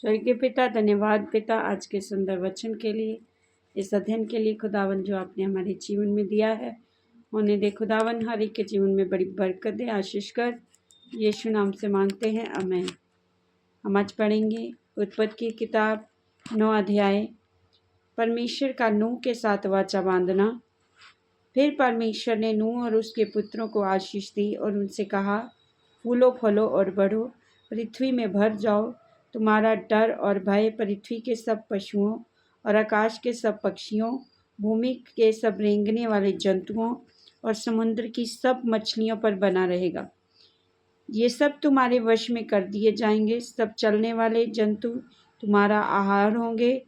स्वर्गीय पिता, धन्यवाद पिता आज के सुंदर वचन के लिए, इस अध्ययन के लिए खुदावन जो आपने हमारे जीवन में दिया है। होने दे खुदावन, हर एक के जीवन में बड़ी बरकत दे, आशीष कर। यीशु नाम से मांगते हैं, आमीन। हम आज पढ़ेंगे उत्पत्ति की किताब 9 अध्याय, परमेश्वर का नूह के साथ वाचा बांधना। फिर परमेश्वर ने नूह और उसके पुत्रों को आशीष दी और उनसे कहा, फूलो फलो और बढ़ो, पृथ्वी में भर जाओ। तुम्हारा डर और भय पृथ्वी के सब पशुओं और आकाश के सब पक्षियों, भूमि के सब रेंगने वाले जंतुओं और समुद्र की सब मछलियों पर बना रहेगा। ये सब तुम्हारे वश में कर दिए जाएंगे। सब चलने वाले जंतु तुम्हारा आहार होंगे।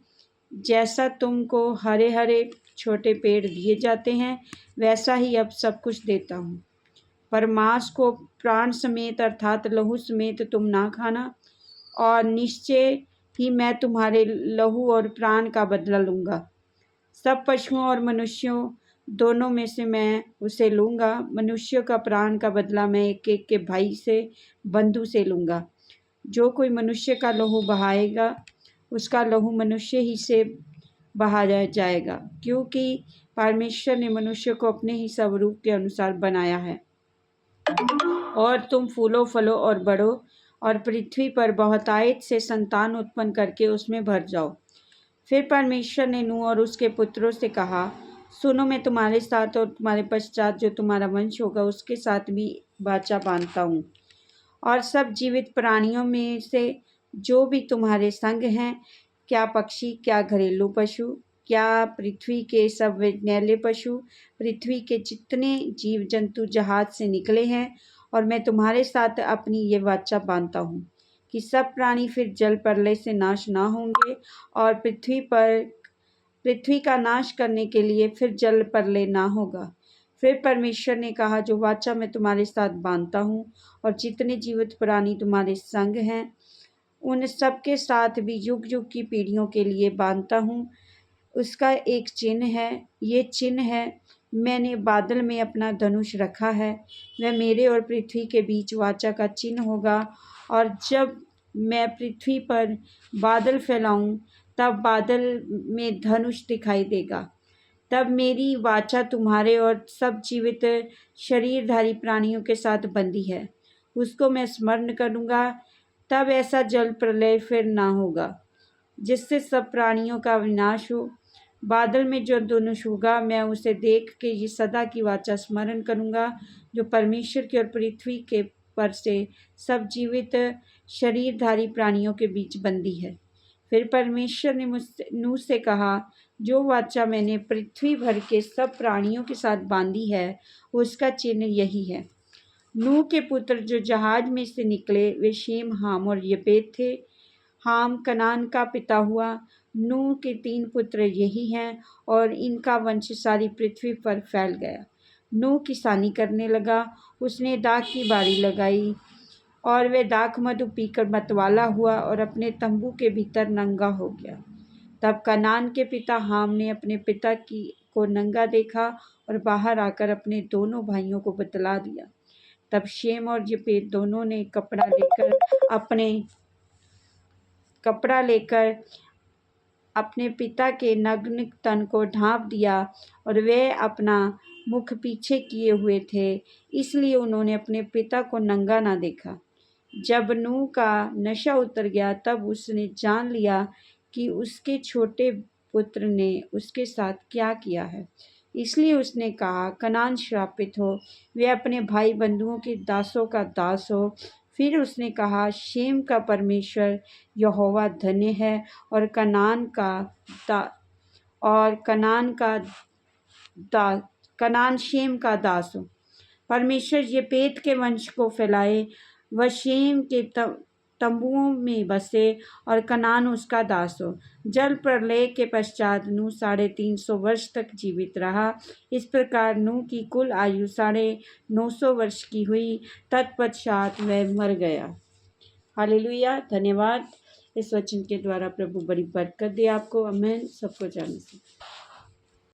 जैसा तुमको हरे हरे छोटे पेड़ दिए जाते हैं, वैसा ही अब सब कुछ देता हूँ। पर मांस को प्राण समेत अर्थात लहू समेत तुम ना खाना, और निश्चय ही मैं तुम्हारे लहू और प्राण का बदला लूँगा। सब पशुओं और मनुष्यों दोनों में से मैं उसे लूँगा। मनुष्यों का प्राण का बदला मैं एक एक के भाई से, बंधु से लूँगा। जो कोई मनुष्य का लहू बहाएगा, उसका लहू मनुष्य ही से बहाया जाएगा, क्योंकि परमेश्वर ने मनुष्य को अपने ही स्वरूप के अनुसार बनाया है। और तुम फूलो फलो और बढ़ो और पृथ्वी पर बहुतायत से संतान उत्पन्न करके उसमें भर जाओ। फिर परमेश्वर ने नूह और उसके पुत्रों से कहा, सुनो, मैं तुम्हारे साथ और तुम्हारे पश्चात जो तुम्हारा वंश होगा उसके साथ भी वाचा बांधता हूँ। और सब जीवित प्राणियों में से जो भी तुम्हारे संग हैं, क्या पक्षी, क्या घरेलू पशु, क्या पृथ्वी के सब वैज्ञानिक पशु, पृथ्वी के जितने जीव जंतु जहाज से निकले हैं, और मैं तुम्हारे साथ अपनी ये वाचा बांधता हूँ कि सब प्राणी फिर जल प्रलय से नाश ना होंगे, और पृथ्वी का नाश करने के लिए फिर जल प्रलय ना होगा। फिर परमेश्वर ने कहा, जो वाचा मैं तुम्हारे साथ बांधता हूँ और जितने जीवित प्राणी तुम्हारे संग हैं, उन सब के साथ भी युग युग की पीढ़ियों के लिए बांधता हूँ। उसका एक चिन्ह है, ये चिन्ह है, मैंने बादल में अपना धनुष रखा है। वह मेरे और पृथ्वी के बीच वाचा का चिन्ह होगा। और जब मैं पृथ्वी पर बादल फैलाऊं, तब बादल में धनुष दिखाई देगा। तब मेरी वाचा तुम्हारे और सब जीवित शरीरधारी प्राणियों के साथ बंधी है। उसको मैं स्मरण करूँगा। तब ऐसा जल प्रलय फिर ना होगा, जिससे सब प्राणियों का विनाश हो। बादल में जो धनुष होगा, मैं उसे देख के ये सदा की वाचा स्मरण करूँगा, जो परमेश्वर की और पृथ्वी के पर से सब जीवित शरीरधारी प्राणियों के बीच बंदी है। फिर परमेश्वर ने मुझसे नूह से कहा, जो वाचा मैंने पृथ्वी भर के सब प्राणियों के साथ बांधी है, उसका चिन्ह यही है। नूह के पुत्र जो जहाज में से निकले, वे शेम, हाम और यपेत थे। हाम कनान का पिता हुआ। नूह के 3 पुत्र यही हैं, और इनका वंश सारी पृथ्वी पर फैल गया। नूह किसानी करने लगा। उसने दाख की बारी लगाई, और वह दाख मधु पीकर मतवाला हुआ और अपने तंबू के भीतर नंगा हो गया। तब कनान के पिता हाम ने अपने पिता को नंगा देखा और बाहर आकर अपने दोनों भाइयों को बतला दिया। तब शेम और यपेत दोनों ने कपड़ा लेकर अपने पिता के नग्न तन को ढांप दिया, और वे अपना मुख पीछे किए हुए थे, इसलिए उन्होंने अपने पिता को नंगा ना देखा। जब नूह का नशा उतर गया, तब उसने जान लिया कि उसके छोटे पुत्र ने उसके साथ क्या किया है। इसलिए उसने कहा, कनान श्रापित हो, वे अपने भाई बंधुओं के दासों का दास हो। फिर उसने कहा, शेम का परमेश्वर यहोवा धन्य है, और कनान शेम का दास हो। परमेश्वर यपेत के वंश को फैलाए। वह शेम के तंबुओं में बसे, और कनान उसका दास हो। जल प्रलय के पश्चात नूह 350 वर्ष तक जीवित रहा। इस प्रकार नूह की कुल आयु 950 वर्ष की हुई। तत्पश्चात वह मर गया। हालेलुया, धन्यवाद। इस वचन के द्वारा प्रभु बड़ी बरकत दे आपको। आमीन। सबको जाने से